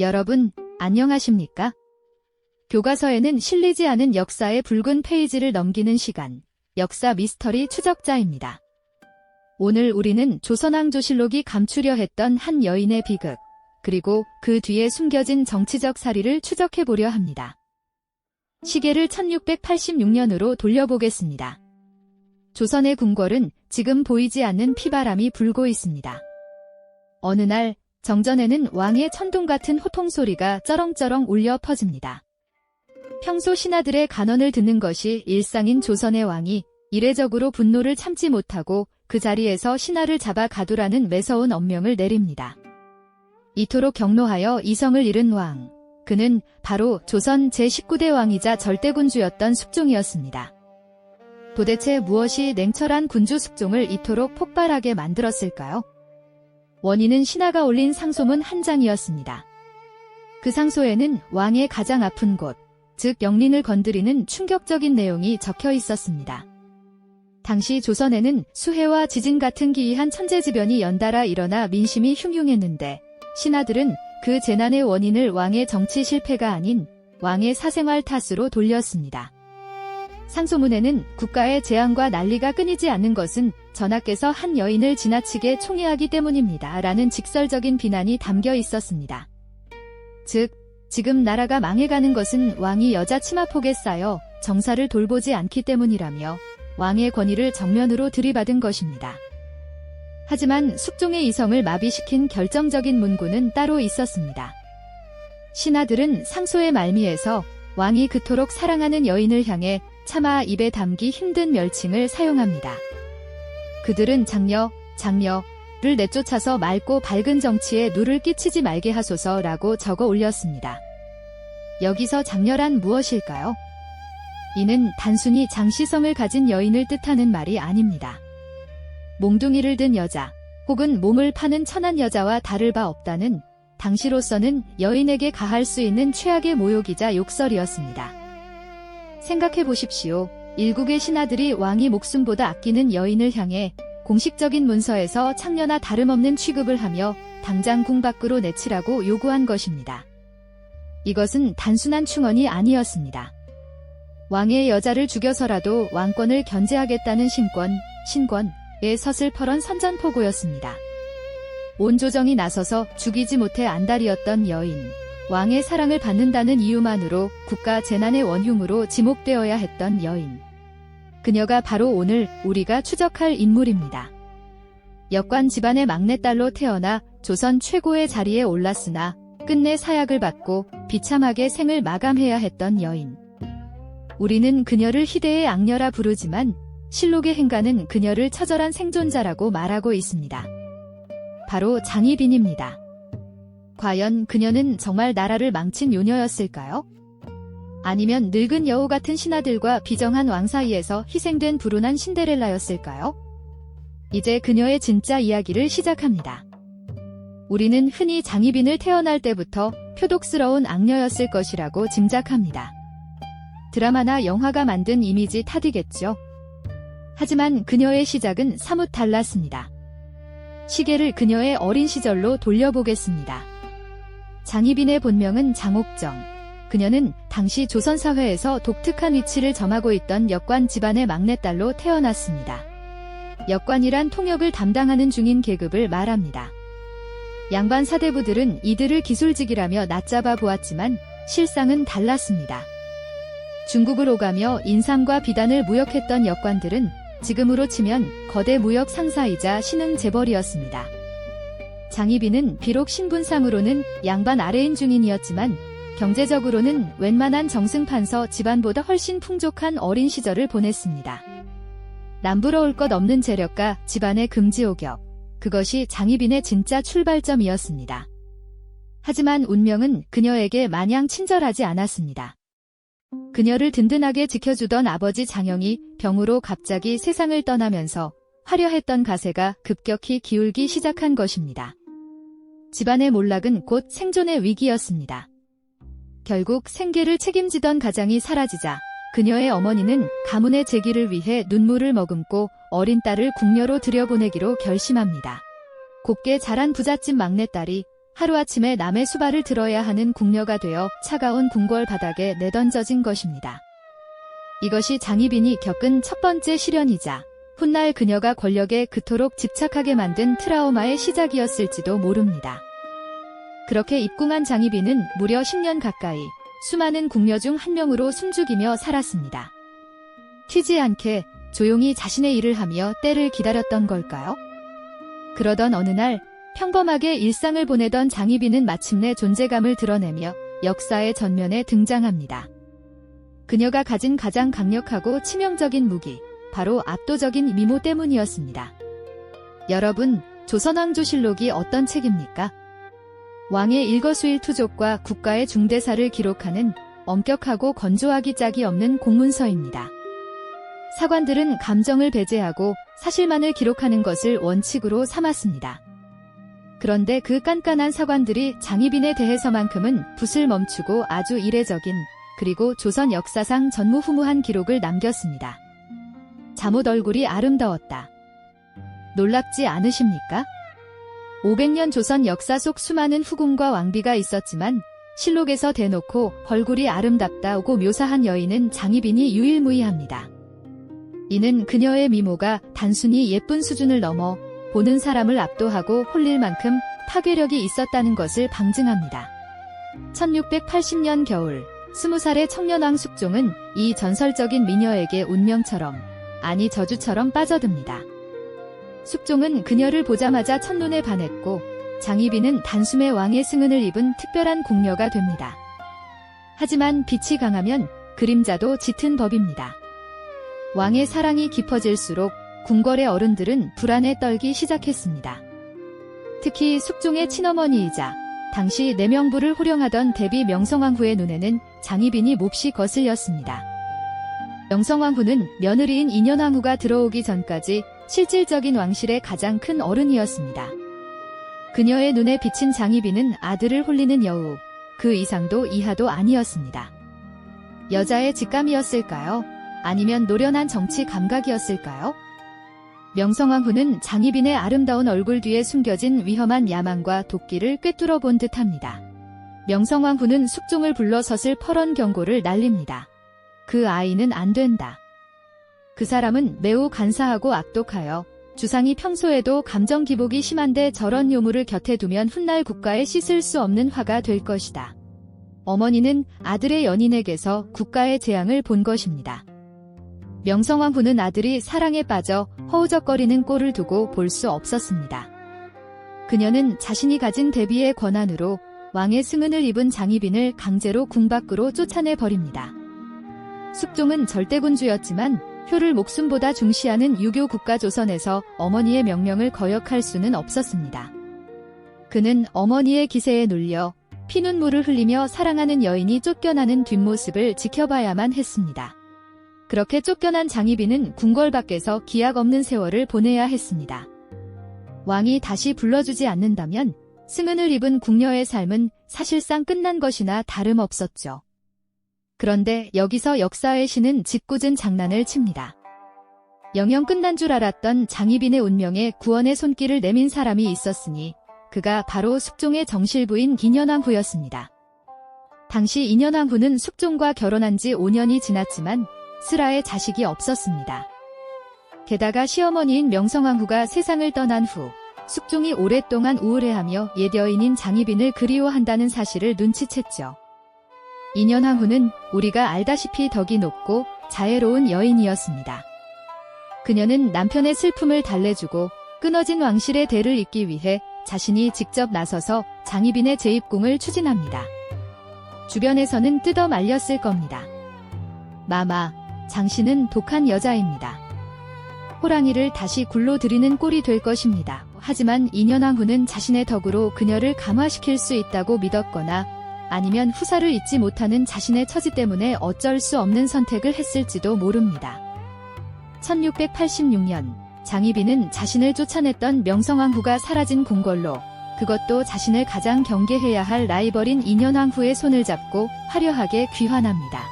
여러분, 안녕하십니까? 교과서에는 실리지 않은 역사의 붉은 페이지를 넘기는 시간, 역사 미스터리 추적자입니다. 오늘 우리는 조선왕조실록이 감추려 했던 한 여인의 비극, 그리고 그 뒤에 숨겨진 정치적 사리를 추적해보려 합니다. 시계를 1686년으로 돌려보겠습니다. 조선의 궁궐은 지금 보이지 않는 피바람이 불고 있습니다. 어느 날 정전에는 왕의 천둥 같은 호통소리가 쩌렁쩌렁 울려 퍼집니다. 평소 신하들의 간언을 듣는 것이 일상인 조선의 왕이 이례적으로 분노를 참지 못하고 그 자리에서 신하를 잡아 가두라는 매서운 엄명을 내립니다. 이토록 격노하여 이성을 잃은 왕, 그는 바로 조선 제19대 왕이자 절대군주였던 숙종이었습니다. 도대체 무엇이 냉철한 군주 숙종을 이토록 폭발하게 만들었을까요? 원인은 신하가 올린 상소문 한 장이었습니다. 그 상소에는 왕의 가장 아픈 곳, 즉 영린을 건드리는 충격적인 내용이 적혀 있었습니다. 당시 조선에는 수해와 지진 같은 기이한 천재지변이 연달아 일어나 민심이 흉흉했는데 신하들은 그 재난의 원인을 왕의 정치 실패가 아닌 왕의 사생활 탓으로 돌렸습니다. 상소문에는 국가의 재앙과 난리가 끊이지 않는 것은 전하께서 한 여인을 지나치게 총애하기 때문입니다. 라는 직설적인 비난이 담겨 있었습니다. 즉, 지금 나라가 망해가는 것은 왕이 여자 치마폭에 쌓여 정사를 돌보지 않기 때문이라며 왕의 권위를 정면으로 들이받은 것입니다. 하지만 숙종의 이성을 마비시킨 결정적인 문구는 따로 있었습니다. 신하들은 상소의 말미에서 왕이 그토록 사랑하는 여인을 향해 차마 입에 담기 힘든 멸칭을 사용합니다. 그들은 장녀를 내쫓아서 맑고 밝은 정치에 누를 끼치지 말게 하소서라고 적어 올렸습니다. 여기서 장녀란 무엇일까요? 이는 단순히 장시성을 가진 여인을 뜻하는 말이 아닙니다. 몽둥이를 든 여자, 혹은 몸을 파는 천한 여자와 다를 바 없다는 당시로서는 여인에게 가할 수 있는 최악의 모욕이자 욕설이었습니다. 생각해 보십시오. 일국의 신하들이 왕이 목숨보다 아끼는 여인을 향해 공식적인 문서에서 창녀나 다름없는 취급을 하며 당장 궁 밖으로 내치라고 요구한 것입니다. 이것은 단순한 충언이 아니었습니다. 왕의 여자를 죽여서라도 왕권을 견제하겠다는 신권의 서슬퍼런 선전포고였습니다. 온 조정이 나서서 죽이지 못해 안달이었던 여인, 왕의 사랑을 받는다는 이유만으로 국가 재난의 원흉으로 지목되어야 했던 여인. 그녀가 바로 오늘 우리가 추적할 인물입니다. 역관 집안의 막내딸로 태어나 조선 최고의 자리에 올랐으나 끝내 사약을 받고 비참하게 생을 마감해야 했던 여인. 우리는 그녀를 희대의 악녀라 부르지만 실록의 행가는 그녀를 처절한 생존자라고 말하고 있습니다. 바로 장희빈입니다. 과연 그녀는 정말 나라를 망친 요녀였을까요? 아니면 늙은 여우 같은 신하들과 비정한 왕 사이에서 희생된 불운한 신데렐라였을까요? 이제 그녀의 진짜 이야기를 시작합니다. 우리는 흔히 장희빈을 태어날 때부터 표독스러운 악녀였을 것이라고 짐작합니다. 드라마나 영화가 만든 이미지 탓이겠죠. 하지만 그녀의 시작은 사뭇 달랐습니다. 시계를 그녀의 어린 시절로 돌려보겠습니다. 장희빈의 본명은 장옥정. 그녀는 당시 조선사회에서 독특한 위치를 점하고 있던 역관 집안의 막내딸로 태어났습니다. 역관이란 통역을 담당하는 중인 계급을 말합니다. 양반 사대부들은 이들을 기술직이라며 낮잡아 보았지만 실상은 달랐습니다. 중국을 오가며 인삼과 비단을 무역했던 역관들은 지금으로 치면 거대 무역 상사이자 신흥 재벌이었습니다. 장희빈은 비록 신분상으로는 양반 아래인 중인이었지만 경제적으로는 웬만한 정승판서 집안보다 훨씬 풍족한 어린 시절을 보냈습니다. 남부러울 것 없는 재력과 집안의 금지오격, 그것이 장희빈의 진짜 출발점이었습니다. 하지만 운명은 그녀에게 마냥 친절하지 않았습니다. 그녀를 든든하게 지켜주던 아버지 장영이 병으로 갑자기 세상을 떠나면서 화려했던 가세가 급격히 기울기 시작한 것입니다. 집안의 몰락은 곧 생존의 위기였습니다. 결국 생계를 책임지던 가장이 사라지자 그녀의 어머니는 가문의 재기를 위해 눈물을 머금고 어린 딸을 궁녀로 들여보내기로 결심합니다. 곱게 자란 부잣집 막내딸이 하루아침에 남의 수발을 들어야 하는 궁녀가 되어 차가운 궁궐 바닥에 내던져진 것입니다. 이것이 장희빈이 겪은 첫 번째 시련이자 훗날 그녀가 권력에 그토록 집착하게 만든 트라우마의 시작이었을지도 모릅니다. 그렇게 입궁한 장희빈은 무려 10년 가까이 수많은 궁녀 중 한 명으로 숨죽이며 살았습니다. 튀지 않게 조용히 자신의 일을 하며 때를 기다렸던 걸까요? 그러던 어느 날 평범하게 일상을 보내던 장희빈은 마침내 존재감을 드러내며 역사의 전면에 등장합니다. 그녀가 가진 가장 강력하고 치명적인 무기, 바로 압도적인 미모 때문이었습니다. 여러분, 조선왕조실록이 어떤 책입니까? 왕의 일거수일투족과 국가의 중대사를 기록하는 엄격하고 건조하기 짝이 없는 공문서입니다. 사관들은 감정을 배제하고 사실만을 기록하는 것을 원칙으로 삼았습니다. 그런데 그 깐깐한 사관들이 장희빈에 대해서만큼은 붓을 멈추고 아주 이례적인 그리고 조선 역사상 전무후무한 기록을 남겼습니다. 잠옷 얼굴이 아름다웠다. 놀랍지 않으십니까? 500년 조선 역사 속 수많은 후궁과 왕비가 있었지만 실록에서 대놓고 얼굴이 아름답다고 묘사한 여인은 장희빈이 유일무이합니다. 이는 그녀의 미모가 단순히 예쁜 수준을 넘어 보는 사람을 압도하고 홀릴 만큼 파괴력이 있었다는 것을 방증합니다. 1680년 겨울 20살의 청년왕 숙종은 이 전설적인 미녀에게 운명처럼, 아니 저주처럼 빠져듭니다. 숙종은 그녀를 보자마자 첫눈에 반했고 장희빈은 단숨에 왕의 승은을 입은 특별한 궁녀가 됩니다. 하지만 빛이 강하면 그림자도 짙은 법입니다. 왕의 사랑이 깊어질수록 궁궐의 어른들은 불안에 떨기 시작했습니다. 특히 숙종의 친어머니이자 당시 내명부를 호령하던 대비 명성황후의 눈에는 장희빈이 몹시 거슬렸습니다. 명성황후는 며느리인 인현황후가 들어오기 전까지 실질적인 왕실의 가장 큰 어른이었습니다. 그녀의 눈에 비친 장희빈은 아들을 홀리는 여우, 그 이상도 이하도 아니었습니다. 여자의 직감이었을까요? 아니면 노련한 정치 감각이었을까요? 명성황후는 장희빈의 아름다운 얼굴 뒤에 숨겨진 위험한 야망과 도끼를 꿰뚫어 본 듯합니다. 명성황후는 숙종을 불러 서슬 펄언 경고를 날립니다. 그 아이는 안 된다. 그 사람은 매우 간사하고 악독하여 주상이 평소에도 감정 기복이 심한데 저런 요물을 곁에 두면 훗날 국가에 씻을 수 없는 화가 될 것이다. 어머니는 아들의 연인에게서 국가의 재앙을 본 것입니다. 명성황후는 아들이 사랑에 빠져 허우적거리는 꼴을 두고 볼 수 없었습니다. 그녀는 자신이 가진 대비의 권한으로 왕의 승은을 입은 장희빈을 강제로 궁 밖으로 쫓아내 버립니다. 숙종은 절대군주였지만 효를 목숨보다 중시하는 유교 국가 조선에서 어머니의 명령을 거역할 수는 없었습니다. 그는 어머니의 기세에 눌려 피눈물을 흘리며 사랑하는 여인이 쫓겨나는 뒷모습을 지켜봐야만 했습니다. 그렇게 쫓겨난 장희빈은 궁궐 밖에서 기약 없는 세월을 보내야 했습니다. 왕이 다시 불러주지 않는다면 승은을 입은 궁녀의 삶은 사실상 끝난 것이나 다름없었죠. 그런데 여기서 역사의 신은 짓궂은 장난을 칩니다. 영영 끝난 줄 알았던 장희빈의 운명에 구원의 손길을 내민 사람이 있었으니 그가 바로 숙종의 정실부인 인현왕후였습니다. 당시 인현왕후는 숙종과 결혼한 지 5년이 지났지만 슬아의 자식이 없었습니다. 게다가 시어머니인 명성황후가 세상을 떠난 후 숙종이 오랫동안 우울해하며 옛 여인인 장희빈을 그리워한다는 사실을 눈치챘죠. 인현왕후는 우리가 알다시피 덕이 높고 자애로운 여인이었습니다. 그녀는 남편의 슬픔을 달래주고 끊어진 왕실의 대를 잇기 위해 자신이 직접 나서서 장희빈의 재입궁을 추진합니다. 주변에서는 뜯어 말렸을 겁니다. 마마, 장씨는 독한 여자입니다. 호랑이를 다시 굴로 들이는 꼴이 될 것입니다. 하지만 인현왕후는 자신의 덕으로 그녀를 감화시킬 수 있다고 믿었거나 아니면 후사를 잊지 못하는 자신의 처지 때문에 어쩔 수 없는 선택을 했을지도 모릅니다. 1686년 장희빈은 자신을 쫓아냈던 명성황후가 사라진 궁궐로, 그것도 자신을 가장 경계해야 할 라이벌인 인현왕후의 손을 잡고 화려하게 귀환합니다.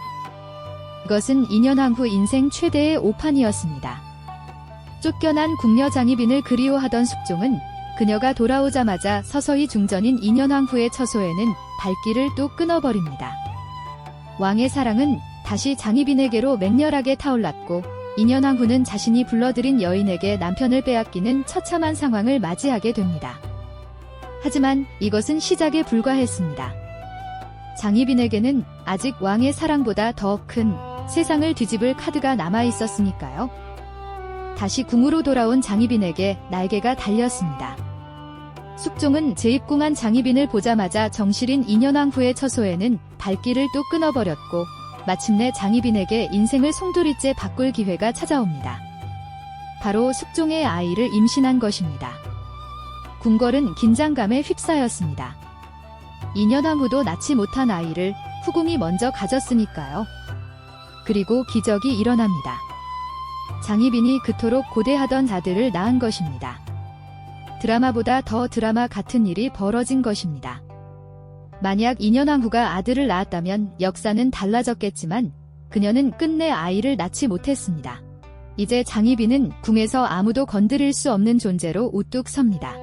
이것은 인현왕후 인생 최대의 오판이었습니다. 쫓겨난 궁녀 장희빈을 그리워하던 숙종은 그녀가 돌아오자마자 서서히 중전인 인현왕 후의 처소에는 발길을 또 끊어버립니다. 왕의 사랑은 다시 장희빈에게로 맹렬하게 타올랐고 인현왕 후는 자신이 불러들인 여인에게 남편을 빼앗기는 처참한 상황을 맞이하게 됩니다. 하지만 이것은 시작에 불과했습니다. 장희빈에게는 아직 왕의 사랑보다 더 큰 세상을 뒤집을 카드가 남아있었으니까요. 다시 궁으로 돌아온 장희빈에게 날개가 달렸습니다. 숙종은 재입궁한 장희빈을 보자마자 정실인 인현왕 후의 처소에는 발길을 또 끊어버렸고 마침내 장희빈에게 인생을 송두리째 바꿀 기회가 찾아옵니다. 바로 숙종의 아이를 임신한 것입니다. 궁궐은 긴장감에 휩싸였습니다. 인현왕 후도 낳지 못한 아이를 후궁이 먼저 가졌으니까요. 그리고 기적이 일어납니다. 장희빈이 그토록 고대하던 아들을 낳은 것입니다. 드라마보다 더 드라마 같은 일이 벌어진 것입니다. 만약 인현왕 후가 아들을 낳았다면 역사는 달라졌겠지만 그녀는 끝내 아이를 낳지 못했습니다. 이제 장희빈은 궁에서 아무도 건드릴 수 없는 존재로 우뚝 섭니다.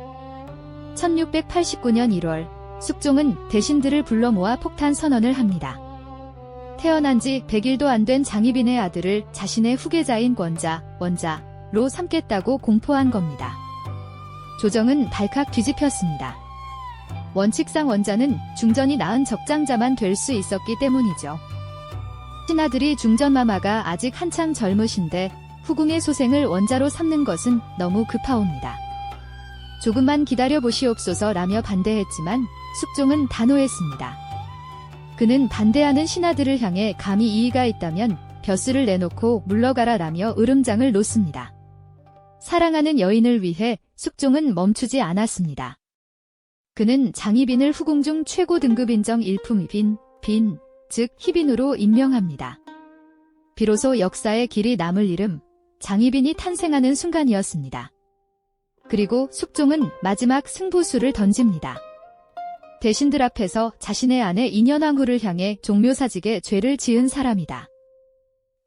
1689년 1월 숙종은 대신들을 불러 모아 폭탄 선언을 합니다. 태어난 지 100일도 안 된 장희빈의 아들을 자신의 후계자인 원자로 삼겠다고 공포한 겁니다. 조정은 발칵 뒤집혔습니다. 원칙상 원자는 중전이 낳은 적장자만 될 수 있었기 때문이죠. 신하들이 중전마마가 아직 한창 젊으신데 후궁의 소생을 원자로 삼는 것은 너무 급하옵니다. 조금만 기다려보시옵소서라며 반대했지만 숙종은 단호했습니다. 그는 반대하는 신하들을 향해 감히 이의가 있다면 벼슬을 내놓고 물러가라라며 으름장을 놓습니다. 사랑하는 여인을 위해 숙종은 멈추지 않았습니다. 그는 장희빈을 후궁 중 최고 등급 인정 일품 즉 희빈으로 임명합니다. 비로소 역사의 길이 남을 이름 장희빈이 탄생하는 순간이었습니다. 그리고 숙종은 마지막 승부수를 던집니다. 대신들 앞에서 자신의 아내 인현왕 후를 향해 종묘사직에 죄를 지은 사람이다.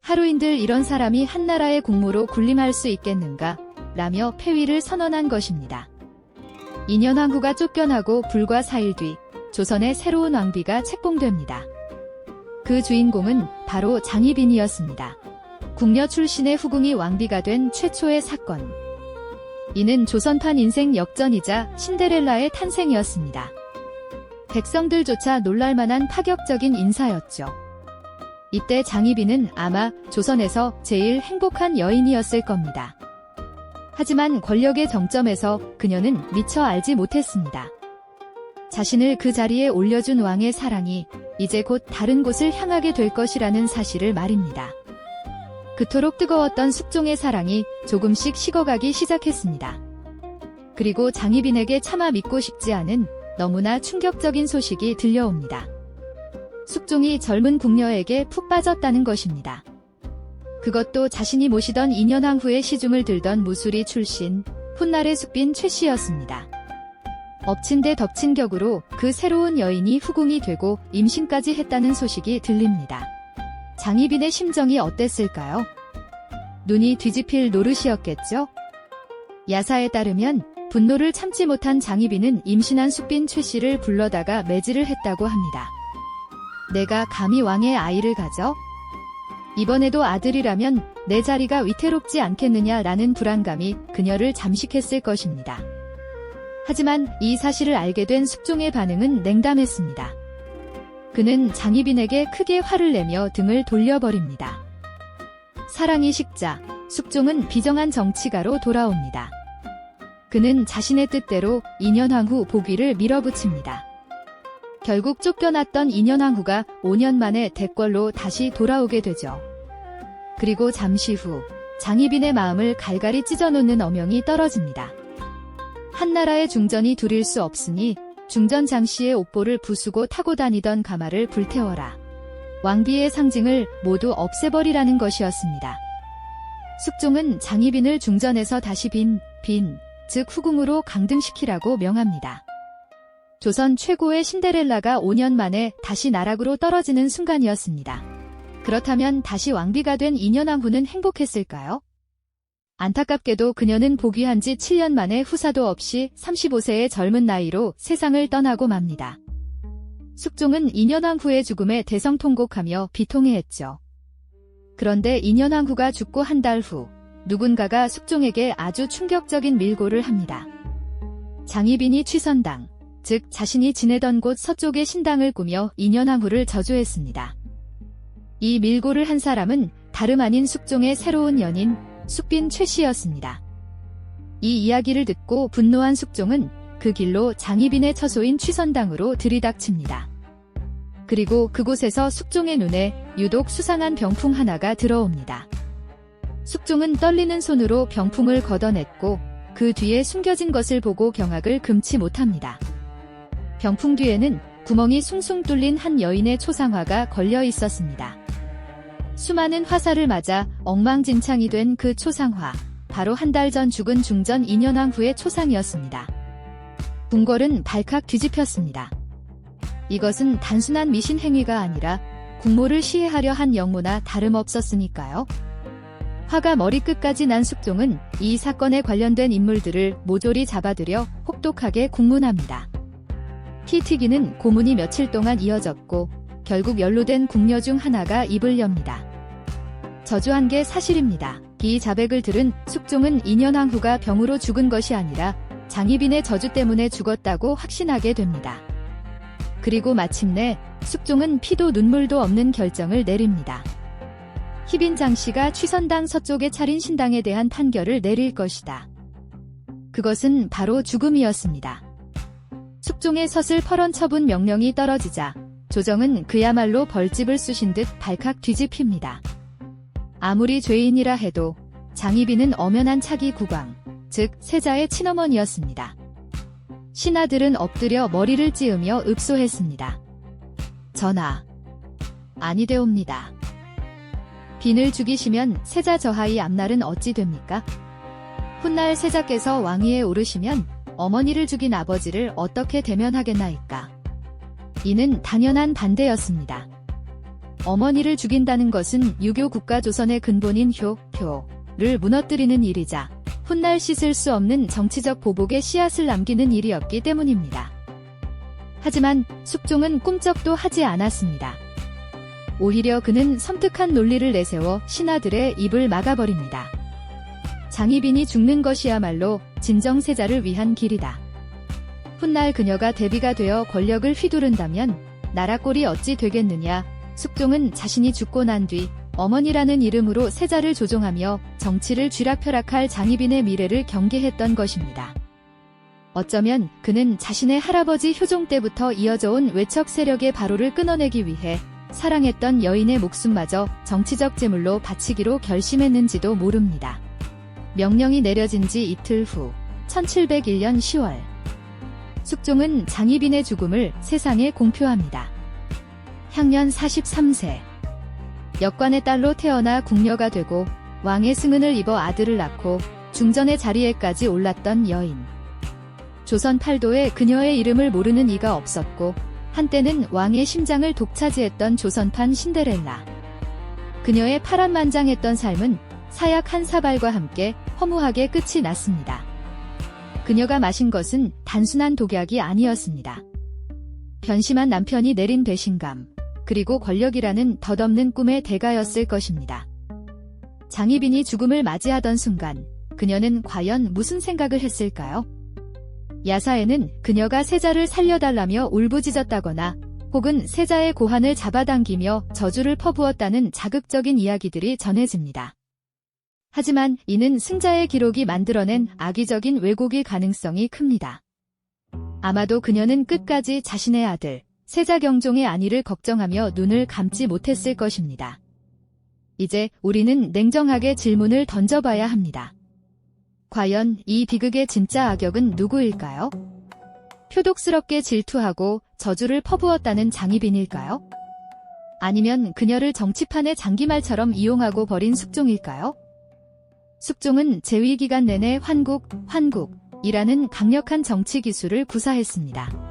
하루인들 이런 사람이 한나라의 공무로 군림할 수 있겠는가? 라며 폐위를 선언한 것입니다. 인현왕 후가 쫓겨나고 불과 4일 뒤 조선의 새로운 왕비가 책봉됩니다. 그 주인공은 바로 장희빈이었습니다. 궁녀 출신의 후궁이 왕비가 된 최초의 사건. 이는 조선판 인생 역전이자 신데렐라의 탄생이었습니다. 백성들조차 놀랄만한 파격적인 인사였죠. 이때 장희빈은 아마 조선에서 제일 행복한 여인이었을 겁니다. 하지만 권력의 정점에서 그녀는 미처 알지 못했습니다. 자신을 그 자리에 올려준 왕의 사랑이 이제 곧 다른 곳을 향하게 될 것이라는 사실을 말입니다. 그토록 뜨거웠던 숙종의 사랑이 조금씩 식어가기 시작했습니다. 그리고 장희빈에게 차마 믿고 싶지 않은 너무나 충격적인 소식이 들려옵니다. 숙종이 젊은 궁녀에게 푹 빠졌다는 것입니다. 그것도 자신이 모시던 인현왕 후의 시중을 들던 무수리 출신 훗날의 숙빈 최씨였습니다. 엎친 데 덮친 격으로 그 새로운 여인이 후궁이 되고 임신까지 했다는 소식이 들립니다. 장희빈의 심정이 어땠을까요? 눈이 뒤집힐 노릇이었겠죠? 야사에 따르면 분노를 참지 못한 장희빈은 임신한 숙빈 최씨를 불러다가 매질을 했다고 합니다. 내가 감히 왕의 아이를 가져? 이번에도 아들이라면 내 자리가 위태롭지 않겠느냐라는 불안감이 그녀를 잠식했을 것입니다. 하지만 이 사실을 알게 된 숙종의 반응은 냉담했습니다. 그는 장희빈에게 크게 화를 내며 등을 돌려버립니다. 사랑이 식자, 숙종은 비정한 정치가로 돌아옵니다. 그는 자신의 뜻대로 인현왕 후 복위를 밀어붙입니다. 결국 쫓겨났던 인현왕 후가 5년 만에 대궐로 다시 돌아오게 되죠. 그리고 잠시 후 장희빈의 마음을 갈갈이 찢어놓는 어명이 떨어집니다. 한나라의 중전이 두릴 수 없으니 중전 장씨의 옥보를 부수고 타고 다니던 가마를 불태워라. 왕비의 상징을 모두 없애버리라는 것이었습니다. 숙종은 장희빈을 중전에서 다시 즉 후궁으로 강등시키라고 명합니다. 조선 최고의 신데렐라가 5년 만에 다시 나락으로 떨어지는 순간이었습니다. 그렇다면 다시 왕비가 된 인현왕 후는 행복했을까요? 안타깝게도 그녀는 복위한 지 7년 만에 후사도 없이 35세의 젊은 나이로 세상을 떠나고 맙니다. 숙종은 인현왕 후의 죽음에 대성통곡하며 비통해했죠. 그런데 인현왕 후가 죽고 한 달 후 누군가가 숙종에게 아주 충격적인 밀고를 합니다. 장희빈이 취선당, 즉 자신이 지내던 곳 서쪽의 신당을 꾸며 인현왕 후를 저주했습니다. 이 밀고를 한 사람은 다름 아닌 숙종의 새로운 연인 숙빈 최 씨였습니다. 이 이야기를 듣고 분노한 숙종은 그 길로 장희빈의 처소인 취선당으로 들이닥칩니다. 그리고 그곳에서 숙종의 눈에 유독 수상한 병풍 하나가 들어옵니다. 숙종은 떨리는 손으로 병풍을 걷어냈고 그 뒤에 숨겨진 것을 보고 경악을 금치 못합니다. 병풍 뒤에는 구멍이 숭숭 뚫린 한 여인의 초상화가 걸려 있었습니다. 수많은 화살을 맞아 엉망진창이 된 그 초상화, 바로 한 달 전 죽은 중전 인현왕 후의 초상이었습니다. 궁궐은 발칵 뒤집혔습니다. 이것은 단순한 미신 행위가 아니라 국모를 시해하려 한 영모나 다름없었으니까요. 화가 머리끝까지 난 숙종은 이 사건에 관련된 인물들을 모조리 잡아들여 혹독하게 국문합니다. 피 튀기는 고문이 며칠 동안 이어졌고 결국 연루된 궁녀 중 하나가 입을 엽니다. 저주한 게 사실입니다. 이 자백을 들은 숙종은 인현왕 후가 병으로 죽은 것이 아니라 장희빈의 저주 때문에 죽었다고 확신하게 됩니다. 그리고 마침내 숙종은 피도 눈물도 없는 결정을 내립니다. 희빈 장씨가 취선당 서쪽에 차린 신당에 대한 판결을 내릴 것이다. 그것은 바로 죽음이었습니다. 숙종의 서슬 퍼런 처분 명령이 떨어지자 조정은 그야말로 벌집을 쑤신 듯 발칵 뒤집힙니다. 아무리 죄인이라 해도 장희빈은 엄연한 차기 국왕, 즉 세자의 친어머니였습니다. 신하들은 엎드려 머리를 찌으며 읍소했습니다. 전하, 아니되옵니다. 빈을 죽이시면 세자 저하의 앞날은 어찌 됩니까? 훗날 세자께서 왕위에 오르시면 어머니를 죽인 아버지를 어떻게 대면하겠나이까? 이는 당연한 반대였습니다. 어머니를 죽인다는 것은 유교 국가 조선의 근본인 효를 무너뜨리는 일이자 훗날 씻을 수 없는 정치적 보복의 씨앗을 남기는 일이었기 때문입니다. 하지만 숙종은 꿈쩍도 하지 않았습니다. 오히려 그는 섬뜩한 논리를 내세워 신하들의 입을 막아버립니다. 장희빈이 죽는 것이야말로 진정세자를 위한 길이다. 훗날 그녀가 대비가 되어 권력을 휘두른다면 나라 꼴이 어찌 되겠느냐. 숙종은 자신이 죽고 난 뒤 어머니라는 이름으로 세자를 조종하며 정치를 쥐락펴락할 장희빈의 미래를 경계했던 것입니다. 어쩌면 그는 자신의 할아버지 효종 때부터 이어져 온 외척 세력의 바로를 끊어내기 위해 사랑했던 여인의 목숨마저 정치적 제물로 바치기로 결심했는지도 모릅니다. 명령이 내려진 지 이틀 후 1701년 10월 숙종은 장희빈의 죽음을 세상에 공표합니다. 향년 43세. 역관의 딸로 태어나 궁녀가 되고 왕의 승은을 입어 아들을 낳고 중전의 자리에까지 올랐던 여인. 조선 팔도에 그녀의 이름을 모르는 이가 없었고 한때는 왕의 심장을 독차지했던 조선판 신데렐라. 그녀의 파란만장했던 삶은 사약 한 사발과 함께 허무하게 끝이 났습니다. 그녀가 마신 것은 단순한 독약이 아니었습니다. 변심한 남편이 내린 배신감, 그리고 권력이라는 덧없는 꿈의 대가였을 것입니다. 장희빈이 죽음을 맞이하던 순간 그녀는 과연 무슨 생각을 했을까요? 야사에는 그녀가 세자를 살려달라며 울부짖었다거나 혹은 세자의 고환을 잡아당기며 저주를 퍼부었다는 자극적인 이야기들이 전해집니다. 하지만 이는 승자의 기록이 만들어낸 악의적인 왜곡일 가능성이 큽니다. 아마도 그녀는 끝까지 자신의 아들, 세자 경종의 안위를 걱정하며 눈을 감지 못했을 것입니다. 이제 우리는 냉정하게 질문을 던져봐야 합니다. 과연 이 비극의 진짜 악역은 누구일까요? 표독스럽게 질투하고 저주를 퍼부었다는 장희빈일까요? 아니면 그녀를 정치판의 장기말처럼 이용하고 버린 숙종일까요? 숙종은 재위기간 내내 환국이라는 강력한 정치 기술을 구사했습니다.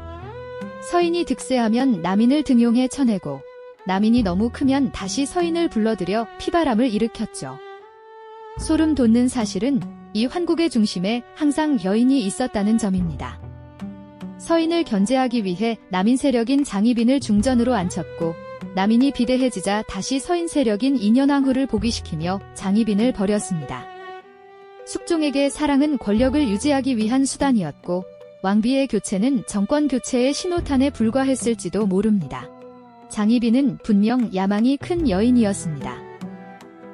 서인이 득세하면 남인을 등용해 쳐내고 남인이 너무 크면 다시 서인을 불러들여 피바람을 일으켰죠. 소름 돋는 사실은 이 환국의 중심에 항상 여인이 있었다는 점입니다. 서인을 견제하기 위해 남인 세력인 장희빈을 중전으로 앉혔고 남인이 비대해지자 다시 서인 세력인 인현왕후를 복위시키며 장희빈을 버렸습니다. 숙종에게 사랑은 권력을 유지하기 위한 수단이었고 왕비의 교체는 정권 교체의 신호탄에 불과했을지도 모릅니다. 장희빈은 분명 야망이 큰 여인이었습니다.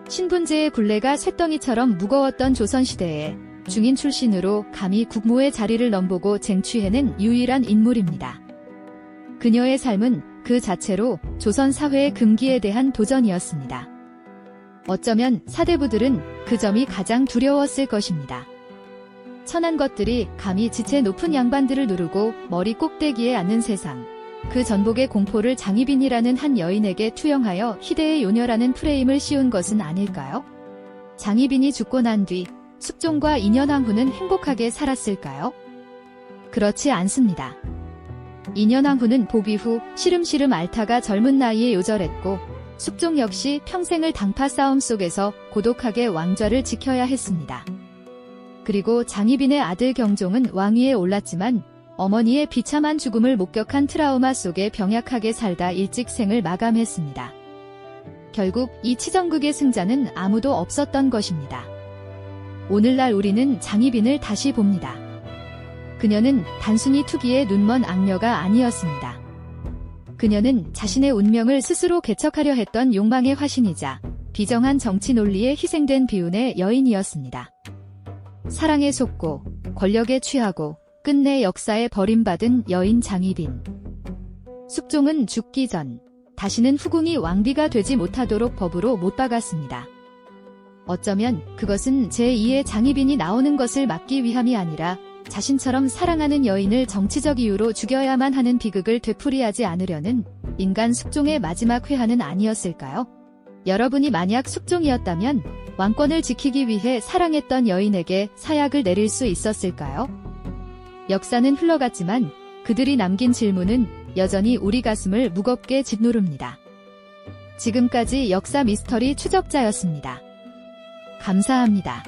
신분제의 굴레가 쇳덩이처럼 무거웠던 조선시대에 중인 출신으로 감히 국모의 자리를 넘보고 쟁취해낸 유일한 인물입니다. 그녀의 삶은 그 자체로 조선 사회의 금기에 대한 도전이었습니다. 어쩌면 사대부들은 그 점이 가장 두려웠을 것입니다. 천한 것들이 감히 지체 높은 양반들을 누르고 머리 꼭대기에 앉는 세상. 그 전복의 공포를 장희빈이라는 한 여인에게 투영하여 희대의 요녀라는 프레임을 씌운 것은 아닐까요? 장희빈이 죽고 난 뒤 숙종과 인현왕후는 행복하게 살았을까요? 그렇지 않습니다. 인현왕후는 복위 후 시름시름 앓다가 젊은 나이에 요절했고 숙종 역시 평생을 당파 싸움 속에서 고독하게 왕좌를 지켜야 했습니다. 그리고 장희빈의 아들 경종은 왕위에 올랐지만 어머니의 비참한 죽음을 목격한 트라우마 속에 병약하게 살다 일찍 생을 마감했습니다. 결국 이 치정극의 승자는 아무도 없었던 것입니다. 오늘날 우리는 장희빈을 다시 봅니다. 그녀는 단순히 투기에 눈먼 악녀가 아니었습니다. 그녀는 자신의 운명을 스스로 개척하려 했던 욕망의 화신이자 비정한 정치 논리에 희생된 비운의 여인이었습니다. 사랑에 속고 권력에 취하고 끝내 역사에 버림받은 여인 장희빈. 숙종은 죽기 전 다시는 후궁이 왕비가 되지 못하도록 법으로 못 박았습니다. 어쩌면 그것은 제2의 장희빈이 나오는 것을 막기 위함이 아니라 자신처럼 사랑하는 여인을 정치적 이유로 죽여야만 하는 비극을 되풀이하지 않으려는 인간 숙종의 마지막 회한은 아니었을까요? 여러분이 만약 숙종이었다면 왕권을 지키기 위해 사랑했던 여인에게 사약을 내릴 수 있었을까요? 역사는 흘러갔지만 그들이 남긴 질문은 여전히 우리 가슴을 무겁게 짓누릅니다. 지금까지 역사 미스터리 추적자였습니다. 감사합니다.